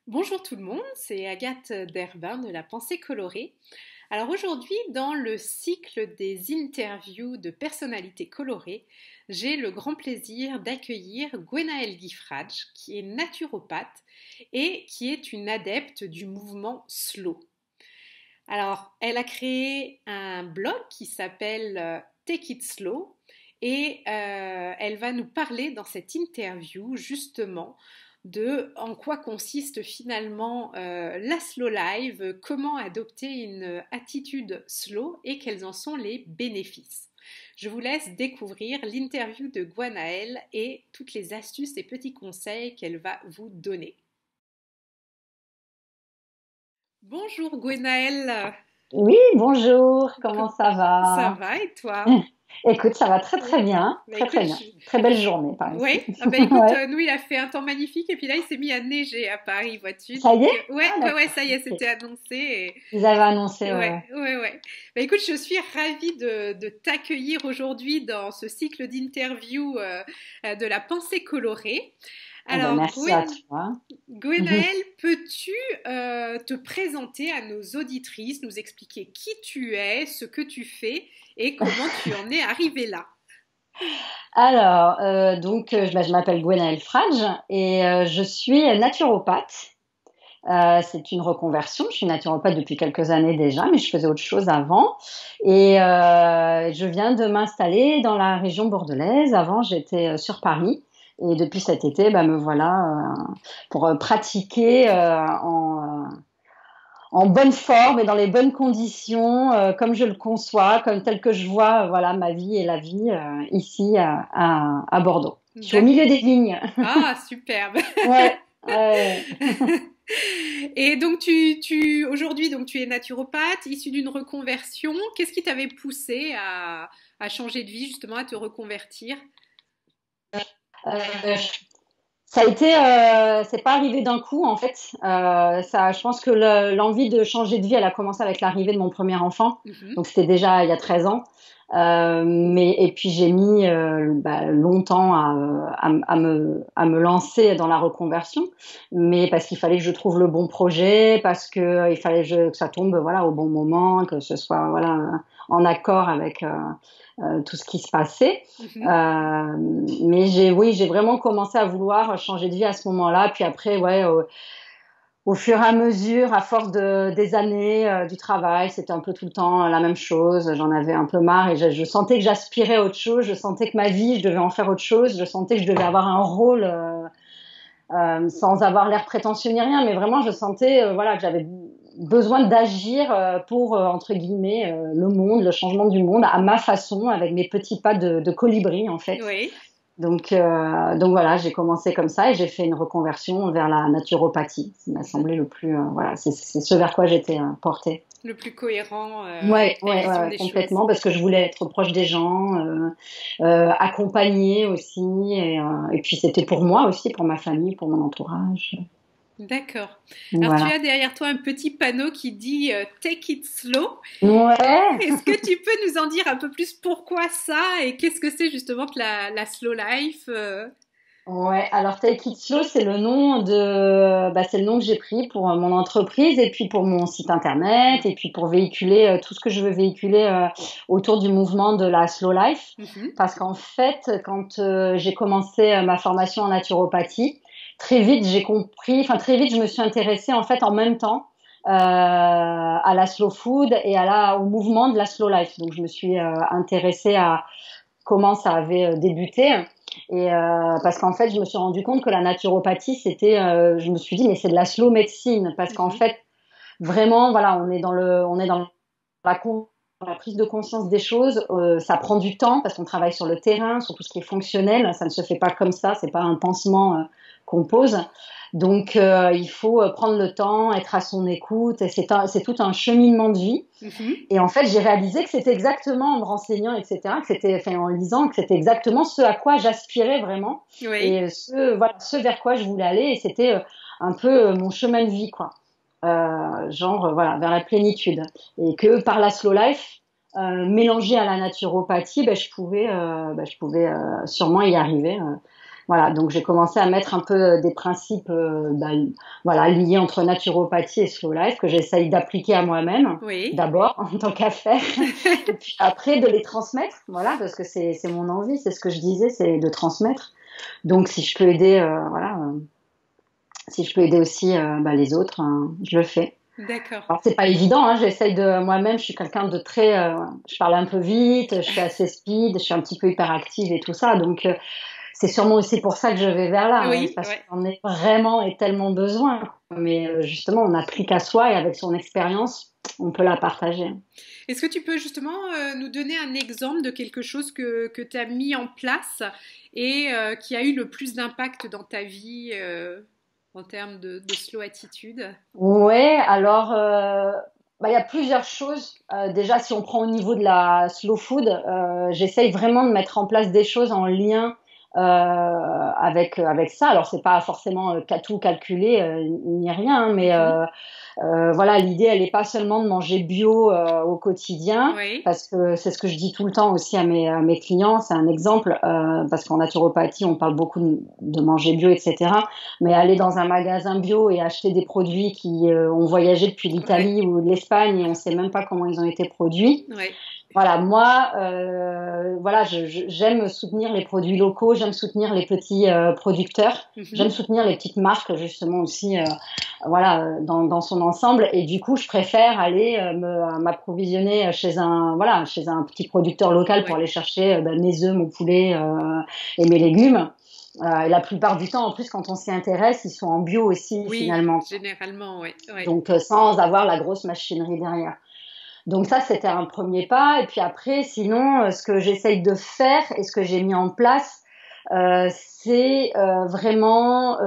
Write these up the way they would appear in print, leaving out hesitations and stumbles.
Bonjour tout le monde, c'est Agathe Derbin de la Pensée colorée. Alors aujourd'hui, dans le cycle des interviews de personnalités colorées, j'ai le grand plaisir d'accueillir Gwenaëlle Guifradj, qui est naturopathe et qui est une adepte du mouvement slow. Alors, elle a créé un blog qui s'appelle Take It Slow et elle va nous parler dans cette interview justement de en quoi consiste finalement la slow life, comment adopter une attitude slow et quels en sont les bénéfices. Je vous laisse découvrir l'interview de Gwenaëlle et toutes les astuces et petits conseils qu'elle va vous donner. Bonjour Gwenaëlle. Oui, bonjour, comment ça Ça va? va et toi? Écoute, ça va très très Oui. bien, Bah très écoute, très bien. Très belle journée par ici. ouais. Ah bah écoute, Ouais. nous il a fait un temps magnifique et puis là il s'est mis à neiger à Paris, vois-tu. Ça y Donc est? ouais, Ah ouais, ouais, d'accord, ça y est, ok. c'était annoncé. Ils avaient annoncé, ouais, Ouais, ouais. ouais, ouais. Bah écoute, je suis ravie de t'accueillir aujourd'hui dans ce cycle d'interviews de la pensée colorée. Ah ben Alors, merci à toi. Gwenaëlle, peux-tu te présenter à nos auditrices, nous expliquer qui tu es, ce que tu fais et comment tu en es arrivée là? Alors, je m'appelle Gwenaëlle Frage et je suis naturopathe. C'est une reconversion. Je suis naturopathe depuis quelques années déjà, mais je faisais autre chose avant. Et je viens de m'installer dans la région bordelaise. Avant, j'étais sur Paris. Et depuis cet été, bah, me voilà pour pratiquer en bonne forme et dans les bonnes conditions, comme je le conçois, comme tel que je vois, voilà, ma vie et la vie ici à Bordeaux. Je suis au milieu D'accord. des vignes. Ah, superbe. Ouais, ouais. Et donc aujourd'hui donc tu es naturopathe, issu d'une reconversion. Qu'est-ce qui t'avait poussé à changer de vie justement, à te reconvertir? Euh, Ça a été, c'est pas arrivé d'un coup en fait. Je pense que l'envie de changer de vie, elle a commencé avec l'arrivée de mon premier enfant. Mhm. Donc c'était déjà il y a 13 ans. Mais et puis j'ai mis longtemps à me lancer dans la reconversion, mais parce qu'il fallait que je trouve le bon projet, parce que il fallait que ça tombe voilà au bon moment, que ce soit voilà en accord avec tout ce qui se passait. Mhm. Mais j'ai vraiment commencé à vouloir changer de vie à ce moment-là. Puis après, ouais, au fur et à mesure, à force des années du travail, c'était un peu tout le temps la même chose. J'en avais un peu marre et je sentais que j'aspirais à autre chose. Je sentais que ma vie, je devais en faire autre chose. Je sentais que je devais avoir un rôle sans avoir l'air prétentieux ni rien, mais vraiment, je sentais voilà que j'avais besoin d'agir pour entre guillemets le monde, le changement du monde à ma façon, avec mes petits pas de colibri en fait. Oui. Donc voilà, j'ai commencé comme ça et j'ai fait une reconversion vers la naturopathie. Ça m'a Mhm. semblé le plus, voilà, c'est ce vers quoi j'étais portée. Le plus cohérent Ouais, avec ta ouais, ouais, vision ouais, des choses. complètement, parce que je voulais être proche des gens, accompagnée aussi, et puis c'était pour moi aussi, pour ma famille, pour mon entourage. D'accord. Alors tu Voilà. as derrière toi un petit panneau qui dit Take it slow. Ouais. Est-ce que tu peux nous en dire un peu plus pourquoi ça et qu'est-ce que c'est justement que la slow life Ouais, alors Take It Slow, c'est le nom que j'ai pris pour mon entreprise et puis pour mon site internet et puis pour véhiculer tout ce que je veux véhiculer autour du mouvement de la slow life. Mhm. Parce qu'en fait, quand j'ai commencé ma formation en naturopathie, très vite, je me suis intéressée en fait en même temps à la slow food et au mouvement de la slow life. Donc, je me suis intéressée à comment ça avait débuté. Et parce qu'en fait, je me suis rendu compte que la naturopathie, je me suis dit, mais c'est de la slow médecine, parce qu'en Mhm. fait, vraiment, voilà, on est dans la prise de conscience des choses. Ça prend du temps parce qu'on travaille sur le terrain, sur tout ce qui est fonctionnel. Ça ne se fait pas comme ça. C'est pas un pansement qu'on pose. Donc, il faut prendre le temps, être à son écoute. Et c'est tout un cheminement de vie. Mhm. Et en fait, j'ai réalisé que c'était exactement en me renseignant, etc., enfin, en lisant, que c'était exactement ce à quoi j'aspirais vraiment Oui. et voilà, ce vers quoi je voulais aller. Et c'était un peu mon chemin de vie, quoi. Voilà, vers la plénitude. Et que par la slow life, mélangée à la naturopathie, je pouvais sûrement y arriver. Voilà, donc j'ai commencé à mettre un peu des principes voilà, liés entre naturopathie et slow life que j'essaye d'appliquer à moi-même Oui. d'abord en tant qu'affaire et puis après de les transmettre, voilà, parce que c'est mon envie, c'est ce que je disais, c'est de transmettre. Donc si je peux aider, voilà, si je peux aider aussi les autres, je le fais. D'accord. Alors c'est pas évident, hein, j'essaye de moi-même, je suis quelqu'un de très, je parle un peu vite, je suis assez speed, je suis un petit peu hyperactive et tout ça, donc c'est sûrement aussi pour ça que je vais vers là, hein, Oui, parce ouais. qu'on est vraiment et tellement besoin. Mais justement, on n'applique à soi et avec son expérience, on peut la partager. Est-ce que tu peux justement nous donner un exemple de quelque chose que tu as mis en place et qui a eu le plus d'impact dans ta vie en termes de slow attitude? Ouais, alors il y a plusieurs choses. Déjà, si on prend au niveau de la slow food, j'essaye vraiment de mettre en place des choses en lien avec ça. Alors c'est pas forcément tout calculé ni rien, hein, mais Mhm. voilà, l'idée, elle n'est pas seulement de manger bio au quotidien, Oui, parce que c'est ce que je dis tout le temps aussi à mes clients. C'est un exemple, parce qu'en naturopathie, on parle beaucoup de manger bio, etc. Mais aller dans un magasin bio et acheter des produits qui ont voyagé depuis ouais, l'Italie ou l'Espagne et on ne sait même pas comment ils ont été produits, ouais. voilà, moi, voilà, j'aime soutenir les produits locaux, j'aime soutenir les petits producteurs, j'aime Mhm. soutenir les petites marques justement aussi, voilà, dans son ensemble. Et du coup, je préfère aller m'approvisionner chez un, voilà, chez un petit producteur local pour Ouais. aller chercher mes œufs, mon poulet et mes légumes. Et la plupart du temps, en plus, quand on s'y intéresse, ils sont en bio aussi Oui, finalement, généralement, ouais, ouais. donc sans avoir la grosse machinerie derrière. Donc ça, c'était un premier pas. Et puis après, sinon, ce que j'essaye de faire et ce que j'ai mis en place, c'est vraiment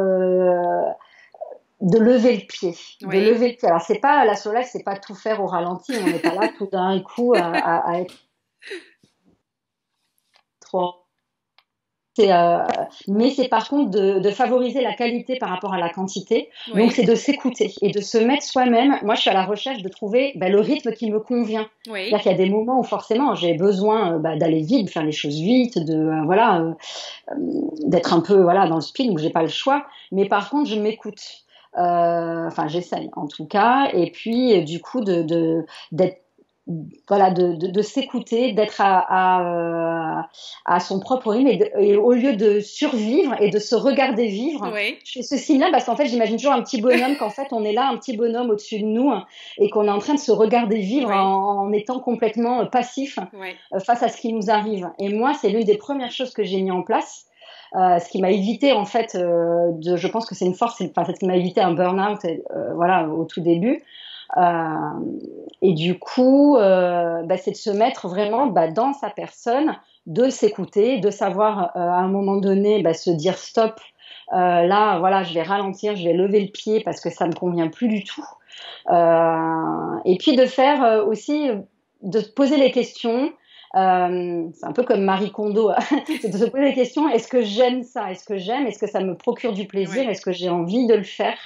de lever le pied, de Oui. lever le pied. Alors c'est pas la Solage, c'est pas tout faire au ralenti. On n'est pas là tout d'un coup à être trop. C'est, mais c'est par contre de favoriser la qualité par rapport à la quantité. Donc c'est Oui, de s'écouter et de se mettre soi-même. Moi, je suis à la recherche de trouver le rythme qui me convient. C'est-à-dire oui, qu'il y a des moments où forcément j'ai besoin d'aller vite, de faire les choses vite, de voilà, d'être un peu voilà dans le speed où j'ai pas le choix. Mais par contre, je m'écoute. Enfin, j'essaye en tout cas. Et puis du coup d'être voilà, de s'écouter, d'être à son propre rythme et au lieu de survivre et de se regarder vivre, oui. je fais ce signe-là parce qu'en fait, j'imagine toujours un petit bonhomme, qu'en fait, on est là, un petit bonhomme au-dessus de nous et qu'on est en train de se regarder vivre Oui, en étant complètement passif oui, face à ce qui nous arrive. Et moi, c'est l'une des premières choses que j'ai mis en place. Ce qui m'a évité en fait je pense que c'est une force, enfin, c'est ce qui m'a évité un burn-out voilà au tout début. Euh, et du coup, c'est de se mettre vraiment dans sa personne, de s'écouter, de savoir à un moment donné se dire stop. Là, voilà, je vais ralentir, je vais lever le pied parce que ça me convient plus du tout. Et puis de faire aussi, de se poser les questions. C'est un peu comme Marie Kondo, c'est de se poser les questions, est-ce que j'aime ça? Est-ce que j'aime? Est-ce que ça me procure du plaisir? oui, Est-ce que j'ai envie de le faire?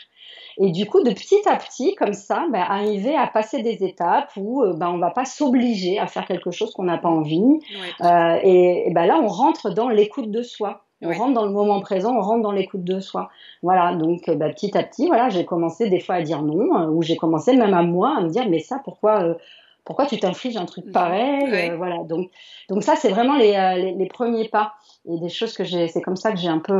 Et du coup, de petit à petit, comme ça, arriver à passer des étapes où on va pas s'obliger à faire quelque chose qu'on n'a pas mm, envie. ouais, Là, on rentre dans l'écoute de soi. On ouais. rentre dans le moment présent, on rentre dans l'écoute de soi. Voilà, donc petit à petit, voilà, j'ai commencé des fois à dire non, ou j'ai commencé même à moi à me dire, mais ça, pourquoi tu t'infliges un truc Mhm. pareil? Ouais, Voilà, donc ça, c'est vraiment les premiers pas et des choses que c'est comme ça que j'ai un peu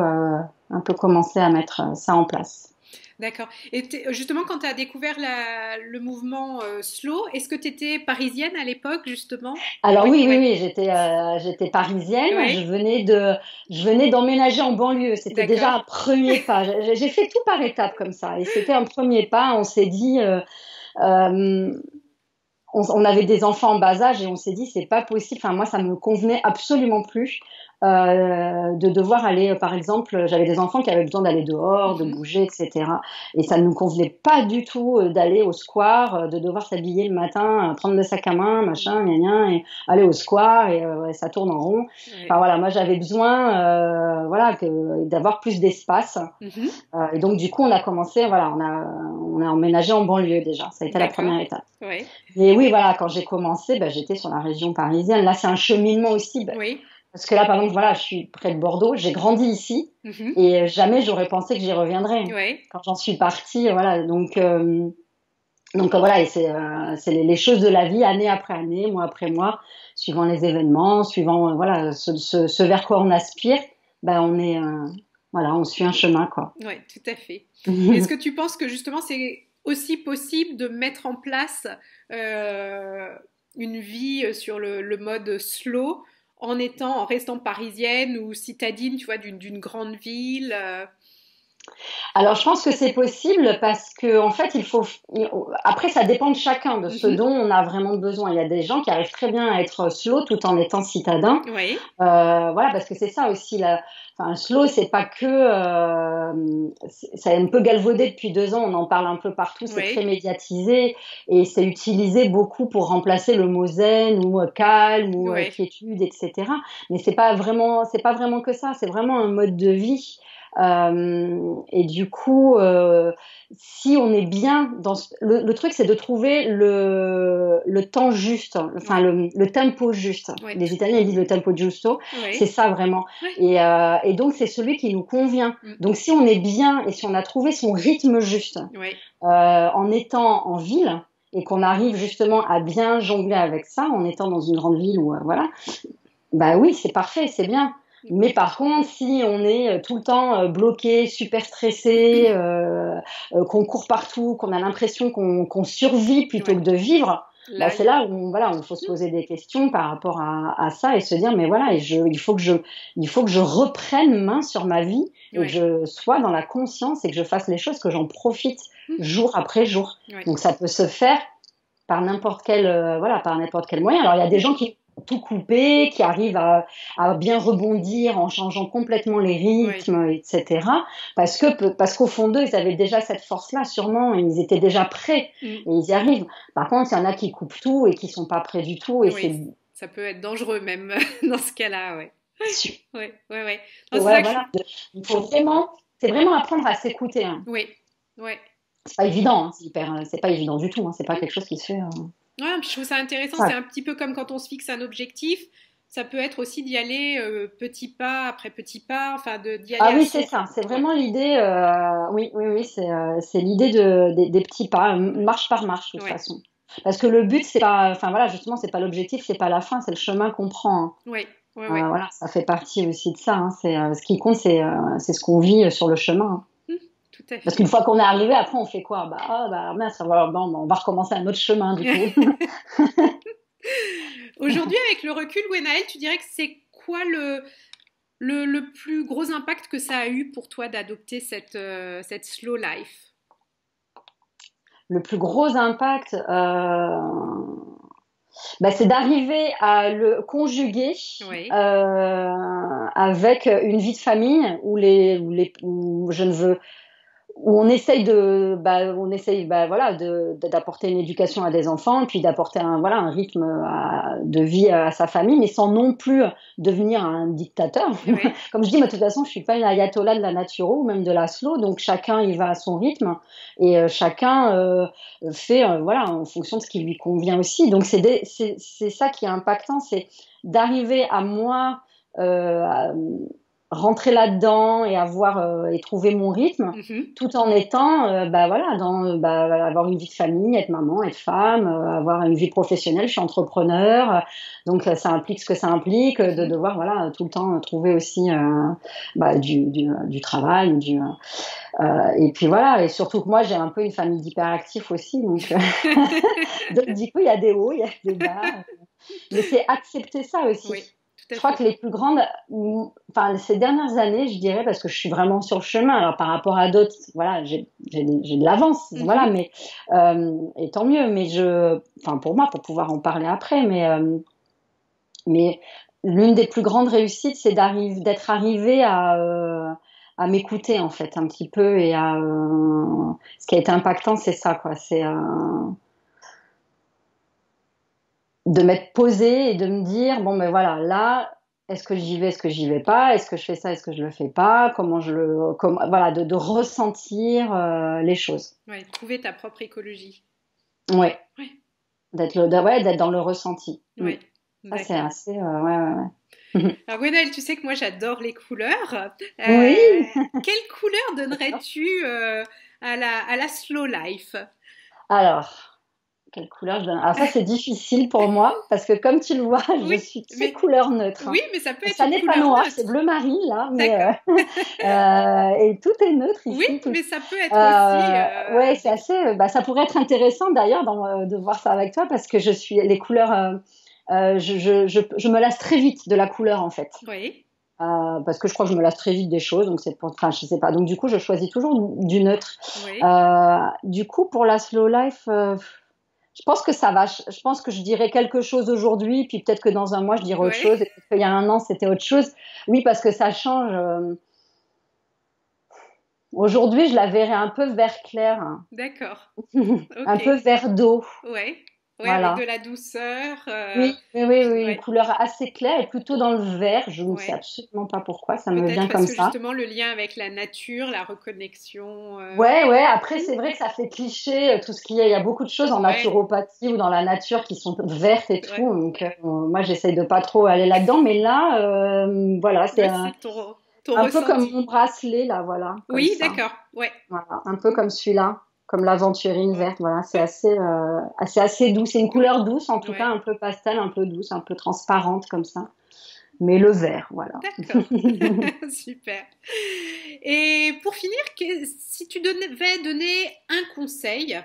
commencé à mettre ça en place. d'accord. Et justement, quand tu as découvert le mouvement slow, est-ce que tu étais parisienne à l'époque, justement? Alors Oui, oui, oui, oui, oui, j'étais parisienne, oui, je venais d'emménager en banlieue. C'était déjà d'accord. un premier pas. J'ai fait tout par étapes comme ça, et c'était un premier pas. On s'est dit, euh, on avait des enfants en bas âge et on s'est dit c'est pas possible. Enfin moi ça me convenait absolument plus de devoir aller par exemple j'avais des enfants qui avaient besoin d'aller dehors, de Mhm. bouger etc. Et ça ne nous convenait pas du tout d'aller au square, de devoir s'habiller le matin, prendre le sac à main machin gna gna, et aller au square et ça tourne en rond. Enfin Ouais. voilà moi j'avais besoin voilà d'avoir plus d'espace. Mhm. Et donc du coup on a commencé voilà on a emménagé en banlieue déjà. Ça a été la D'accord. première étape. Ouais. Et oui, voilà, quand j'ai commencé, j'étais sur la région parisienne. Là, c'est un cheminement aussi. Oui. Parce que là, par exemple, voilà, je suis près de Bordeaux, j'ai grandi ici Mhm. et jamais j'aurais pensé que j'y reviendrais. Ouais. Quand j'en suis partie, voilà, donc voilà, et c'est les choses de la vie, année après année, mois après mois, suivant les événements, suivant voilà ce vers quoi on aspire, ben voilà, on suit un chemin quoi. Ouais, tout à fait. Est-ce que tu penses que justement c'est aussi possible de mettre en place euh, une vie sur le mode slow en restant parisienne ou citadine, tu vois, d'une grande ville Alors, je pense que c'est possible parce que, en fait, après, ça dépend de chacun, de ce Mhm. dont on a vraiment besoin. Il y a des gens qui arrivent très bien à être slow tout en étant citadins. Oui, Voilà, parce que c'est ça aussi. Enfin, slow, c'est pas que. C'est un peu galvaudé depuis 2 ans. On en parle un peu partout. C'est très oui, médiatisé et c'est utilisé beaucoup pour remplacer le mot zen ou calme ou oui, quiétude, etc. Mais c'est pas vraiment que ça. C'est vraiment un mode de vie. Et du coup, si on est bien le truc, c'est de trouver le temps juste, enfin oui, le tempo juste. oui, Les Italiens ils disent le tempo giusto, c'est oui, ça vraiment. oui. Et donc c'est celui qui nous convient. Mm. Donc si on est bien et si on a trouvé son rythme juste, Oui, en étant en ville et qu'on arrive justement à bien jongler avec ça, en étant dans une grande ville ou voilà, bah oui, c'est parfait, c'est bien. Mais par contre, si on est tout le temps bloqué, super stressé, qu'on court partout, qu'on a l'impression qu'on survit plutôt ouais. que de vivre, bah Là, c'est là où voilà, on faut se poser des questions par rapport à ça et se dire mais voilà, il faut que je reprenne main sur ma vie et que ouais. je sois dans la conscience et que je fasse les choses, que j'en profite Mm. jour après jour. Ouais. Donc ça peut se faire par n'importe quel moyen. Alors il y a des gens qui tout couper, qui arrivent à bien rebondir en changeant complètement les Ouais. rythmes, etc. Parce qu'au fond d'eux, ils avaient déjà cette force-là, sûrement, et ils étaient déjà prêts Mm. et ils y arrivent. Par contre, il y en a qui coupent tout et qui sont pas prêts du tout, et Oui, c'est ça peut être dangereux même dans ce cas-là, ouais. sûr. Ouais, ouais, ouais. Non, c'est Ouais, vrai que je... voilà. Il faut vraiment, c'est vraiment apprendre à s'écouter, hein. Oui, ouais. C'est pas évident, hein, c'est pas évident du tout, hein. C'est pas Mm. quelque chose qui se fait. Ouais, puis je trouve ça intéressant. C'est Ça. un petit peu comme quand on se fixe un objectif. Ça peut être aussi d'y aller petit pas après petit pas, enfin d'y aller Ah à oui, c'est son ça. rythme. C'est Ouais, vraiment l'idée. Oui, oui, oui. C'est l'idée des petits pas, marche par marche, de toute ouais, façon. Parce que le but, c'est pas. Enfin voilà, justement, c'est pas l'objectif, c'est pas la fin, c'est le chemin qu'on prend, hein. ouais, ouais, ouais. Voilà, ça fait partie aussi de ça, hein. Ce qui compte, c'est ce qu'on vit sur le chemin, hein. Mm, tout à Parce qu'une fait. fois qu'on est arrivé, après, on fait quoi? Bah mince, bon, on va recommencer un autre chemin, du coup. Aujourd'hui, avec le recul, Gwenaël, tu dirais que c'est quoi le plus gros impact que ça a eu pour toi d'adopter cette slow life? Le plus gros impact, bah, c'est d'arriver à le conjuguer Oui, avec une vie de famille où je ne veux où on essaye voilà d'apporter une éducation à des enfants puis d'apporter un rythme de vie à sa famille mais sans non plus devenir un dictateur. oui, Comme je dis, moi de toute façon je suis pas une ayatollah de la naturo ou même de la slow, donc chacun il va à son rythme et chacun fait voilà en fonction de ce qui lui convient aussi. Donc c'est ça qui est impactant, c'est d'arriver à moi à rentrer là-dedans et et trouver mon rythme mhm, tout en étant bah voilà avoir une vie de famille, être maman, être femme, avoir une vie professionnelle. Je suis entrepreneur, donc ça implique ce que ça implique de mhm. devoir voilà tout le temps trouver aussi du travail et puis voilà, et surtout que moi j'ai un peu une famille d'hyperactifs aussi, donc donc du coup il y a des hauts, il y a des bas, mais c'est accepter ça Oui, aussi. tout à Je crois fait. que les plus grandes, enfin ces dernières années, je dirais, parce que je suis vraiment sur le chemin. Alors par rapport à d'autres, voilà, j'ai de l'avance, voilà, Mhm. et tant mieux. Enfin pour moi, pour pouvoir en parler après, mais l'une des plus grandes réussites, c'est d'être arrivé à m'écouter en fait un petit peu ce qui a été impactant, c'est ça quoi, c'est de m'être posée et de me dire bon ben voilà là est-ce que j'y vais, est-ce que j'y vais pas, est-ce que je fais ça, est-ce que je le fais pas, voilà de ressentir les choses, Ouais, trouver ta propre écologie. ouais, Ouais, d'être dans le ressenti. ouais, Ça c'est d'accord. assez ouais, ouais, ouais. Alors Gwenaëlle, tu sais que moi j'adore les couleurs. Oui. Quelle couleur donnerais-tu à la slow life? Alors, quelle couleur je donne? Alors ça, c'est difficile pour moi parce que comme tu le vois, je Oui, suis très mais couleur neutre, oui, hein. mais ça peut être Ça une n'est pas couleur noir, c'est neutre. bleu marine là, mais D'accord. et tout est neutre Oui, ici. mais ça peut être aussi Ouais, c'est des... assez. Bah, ça pourrait être intéressant d'ailleurs de voir ça avec toi parce que je suis les couleurs. Je me lasse très vite de la couleur en fait. Oui, Parce que je crois que je me lasse très vite des choses, donc c'est pour, enfin, je sais pas. Donc du coup, je choisis toujours du neutre. oui, Du coup, pour la slow life, je pense que ça va. Je pense que je dirais quelque chose aujourd'hui, puis peut-être que dans un mois, je dirais autre oui. chose, et peut-être qu'il y a un an, c'était autre chose. Oui, parce que ça change. Aujourd'hui, je la verrais un peu vert clair, hein. D'accord. Un Ok. peu vert d'eau, Ouais. Ouais, avec de voilà. la douceur. Oui, une Ouais. couleur assez claire et plutôt dans le vert. Je ne sais Ouais. absolument pas pourquoi, ça me Peut-être vient parce comme que ça. justement le lien avec la nature, la reconnexion. Ouais. Après, c'est vrai que ça fait cliché, tout ce qu'il y a. Il y a beaucoup de choses en Ouais, naturopathie ou dans la nature qui sont vertes et ouais. tout. Donc, moi, j'essaye de pas trop aller là-dedans. Mais là, voilà, c'est Ouais, c'est ton un peu comme ressenti. mon bracelet, là, voilà, comme Oui, ça. d'accord. Ouais. Voilà, un peu comme celui-là, comme l'aventurine Ouais. verte. Voilà, c'est assez doux. C'est une Ouais. couleur douce, en tout cas, Ouais. un peu pastel, un peu douce, un peu transparente comme ça. Mais le vert, voilà. D'accord. Super. Et pour finir, si tu devais donner un conseil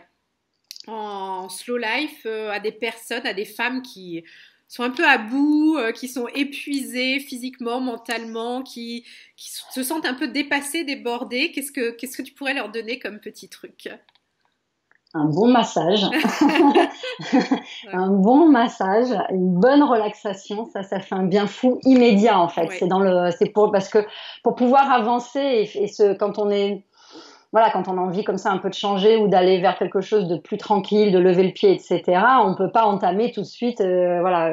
en slow life à des personnes, à des femmes qui sont un peu à bout, qui sont épuisées physiquement, mentalement, qui se sentent un peu dépassées, débordées, qu'est-ce que tu pourrais leur donner comme petit truc? Un bon massage, Ouais. un bon massage, une bonne relaxation, ça fait un bien fou immédiat en fait. Ouais. C'est pour parce que pour pouvoir avancer quand on est voilà, quand on a envie comme ça un peu de changer ou d'aller vers quelque chose de plus tranquille, de lever le pied, etc. On peut pas entamer tout de suite, voilà.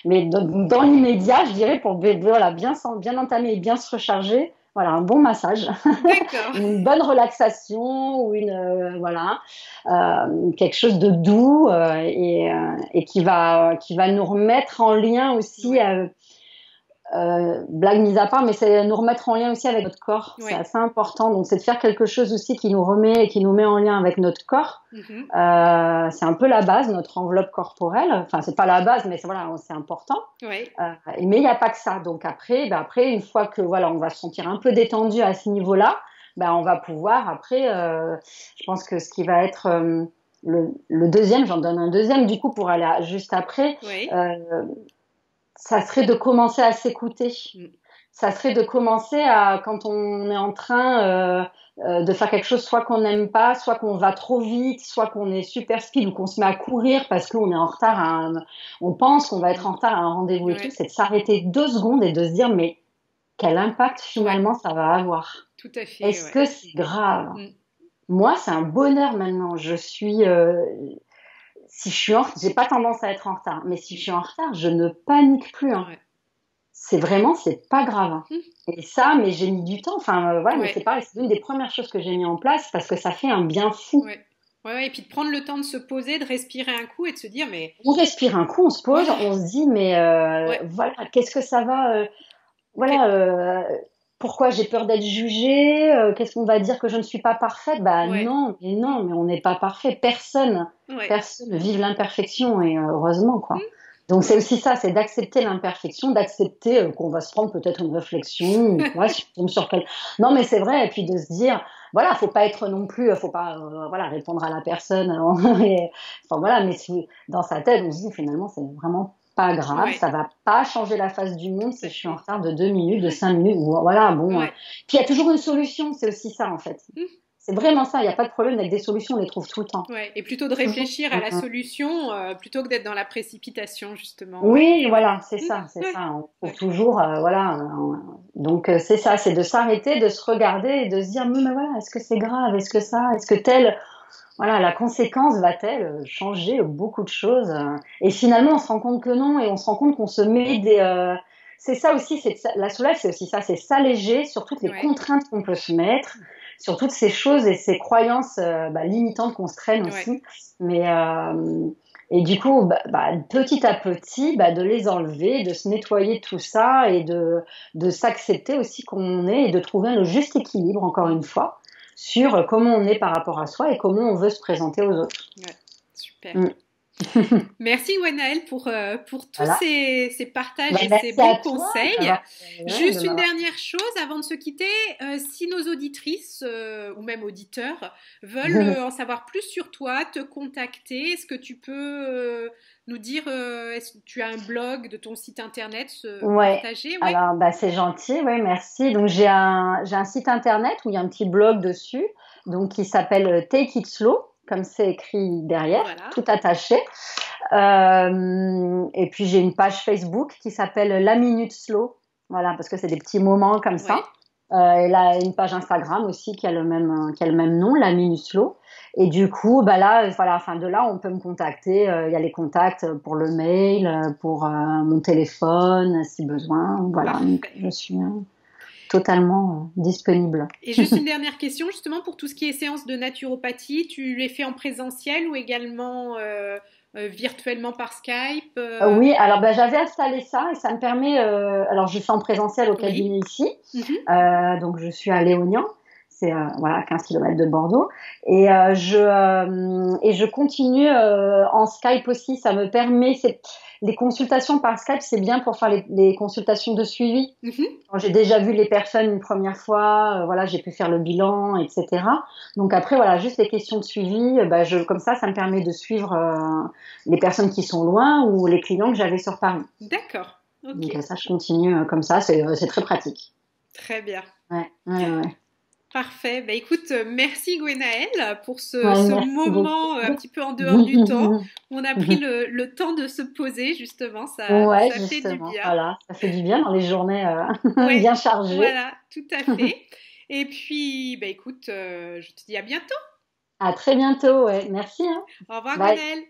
Mais dans l'immédiat, je dirais pour voilà bien entamer et bien se recharger, voilà un bon massage, D'accord. une bonne relaxation ou voilà quelque chose de doux et qui va nous remettre en lien aussi Ouais. blague mise à part, mais c'est nous remettre en lien aussi avec notre corps. C'est Ouais. assez important. Donc, c'est de faire quelque chose aussi qui nous remet et qui nous met en lien avec notre corps. Mhm. C'est un peu la base, notre enveloppe corporelle. Enfin, c'est pas la base, mais voilà, c'est important. Ouais. Mais il n'y a pas que ça. Donc après, une fois que voilà, on va se sentir un peu détendu à ce niveau-là, ben, on va pouvoir après. Je pense que ce qui va être le deuxième, j'en donne un deuxième du coup pour aller juste après. Ouais. Euh, Ça serait de commencer à s'écouter. Mm. Ça serait de commencer à, quand on est en train de faire quelque chose, soit qu'on n'aime pas, soit qu'on va trop vite, soit qu'on est super speed ou qu'on se met à courir parce qu'on est en retard on pense qu'on va être en retard à un rendez-vous et tout, Ouais. c'est de s'arrêter 2 secondes et de se dire, mais quel impact Ouais. finalement ça va avoir? Tout à fait. Est-ce Ouais. que c'est grave? Mm. Moi, c'est un bonheur maintenant. Si je suis j'ai pas tendance à être en retard, mais si je suis en retard, je ne panique plus, hein. Ouais. C'est pas grave, hein. Mm. Et ça, mais j'ai mis du temps. Enfin, voilà, mais c'est Ouais. pareil, c'est l'une des premières choses que j'ai mis en place parce que ça fait un bien fou. Ouais. Ouais, ouais. Et puis de prendre le temps de se poser, de respirer un coup et de se dire, mais On respire un coup, on se pose, voilà. on se dit, mais Ouais. voilà, qu'est-ce que ça va, Que- voilà, pourquoi j'ai peur d'être jugée, qu'est-ce qu'on va dire que je ne suis pas parfaite? Bah Ouais. non, mais on n'est pas parfait. Ouais. Personne ne vive l'imperfection et heureusement quoi. Mm. Donc c'est aussi ça, c'est d'accepter l'imperfection, d'accepter qu'on va se prendre peut-être une réflexion ou quoi, si on tombe sur quel. Non mais c'est vrai, et puis de se dire, voilà, faut pas être non plus, faut pas, voilà, répondre à la personne, enfin voilà, mais si dans sa tête on se dit finalement c'est vraiment pas grave, Ouais. ça va pas changer la face du monde Tout si à je suis en fait. retard de 2 minutes, de 5 minutes, ou voilà, bon. Ouais. Puis il y a toujours une solution, c'est aussi ça en fait. Mm. C'est vraiment ça, il n'y a pas de problème avec des solutions, on les trouve tout le temps. Ouais. Et plutôt de Toujours. réfléchir à la solution plutôt que d'être dans la précipitation, justement. Ouais. Oui, Ouais. voilà, c'est Mm. ça, c'est Ouais. ça. On trouve Ouais. toujours, voilà. Donc c'est ça, c'est de s'arrêter, de se regarder et de se dire, mais voilà, est-ce que c'est grave, est-ce que telle, voilà, la conséquence va-t-elle changer beaucoup de choses? Et finalement, on se rend compte que non, et on se rend compte qu'on se met c'est ça aussi, la soulage, c'est aussi ça, c'est s'alléger sur toutes les Ouais. contraintes qu'on peut se mettre, sur toutes ces choses et ces croyances limitantes qu'on se traîne Ouais. aussi. Mais Et du coup, petit à petit, de les enlever, de se nettoyer de tout ça et de s'accepter aussi comme on est et de trouver le juste équilibre, encore une fois, sur comment on est par rapport à soi et comment on veut se présenter aux autres. Ouais, super. Mm. Merci Gwenaëlle pour tous Voilà. ces partages et ces Merci à bons toi conseils. de Juste une m'avoir. dernière chose avant de se quitter, si nos auditrices ou même auditeurs veulent en savoir plus sur toi, te contacter, est-ce que tu peux nous dire, est-ce que tu as un blog de ton site internet Ouais. partager? Oui. Alors, c'est gentil, ouais, merci. Donc, j'ai un site internet où il y a un petit blog dessus, donc qui s'appelle Take It Slow, comme c'est écrit derrière, Voilà. tout attaché. Et puis j'ai une page Facebook qui s'appelle La Minute Slow, voilà, parce que c'est des petits moments comme ça. Ouais. Et là, une page Instagram aussi qui a le même nom, La Minute Slow. Et du coup, là, voilà, enfin de là, on peut me contacter. Il y a les contacts pour le mail, pour mon téléphone, si besoin. Voilà, donc Parfait. je suis totalement disponible. Et juste une dernière question, justement, pour tout ce qui est séance de naturopathie, tu les fais en présentiel ou également virtuellement par Skype Oui, alors j'avais installé ça et ça me permet. Alors, je fais en présentiel au Oui. cabinet ici, Mhm. donc je suis à Léognan, c'est voilà 15 km de Bordeaux, et je continue en Skype aussi. Ça me permet. Les consultations par Skype, c'est bien pour faire les consultations de suivi. Mhm. Quand j'ai déjà vu les personnes une première fois, voilà, j'ai pu faire le bilan, etc. Donc après, voilà, juste les questions de suivi, comme ça me permet de suivre les personnes qui sont loin ou les clients que j'avais sur Paris. D'accord. Ok. Donc ça, je continue comme ça, c'est très pratique. Très bien. Ouais, ouais, ouais. Parfait. Bah, écoute, merci Gwenaëlle pour Ouais, ce merci moment un beaucoup. petit peu en dehors du temps où on a pris le temps de se poser, justement. Ouais, Ça fait du justement, bien. voilà, ça fait du bien dans les journées Ouais, bien chargées. voilà, tout à fait. Et puis, bah, écoute, je te dis à bientôt. À très bientôt, ouais. Merci, hein. Au revoir Bye. Gwenaëlle.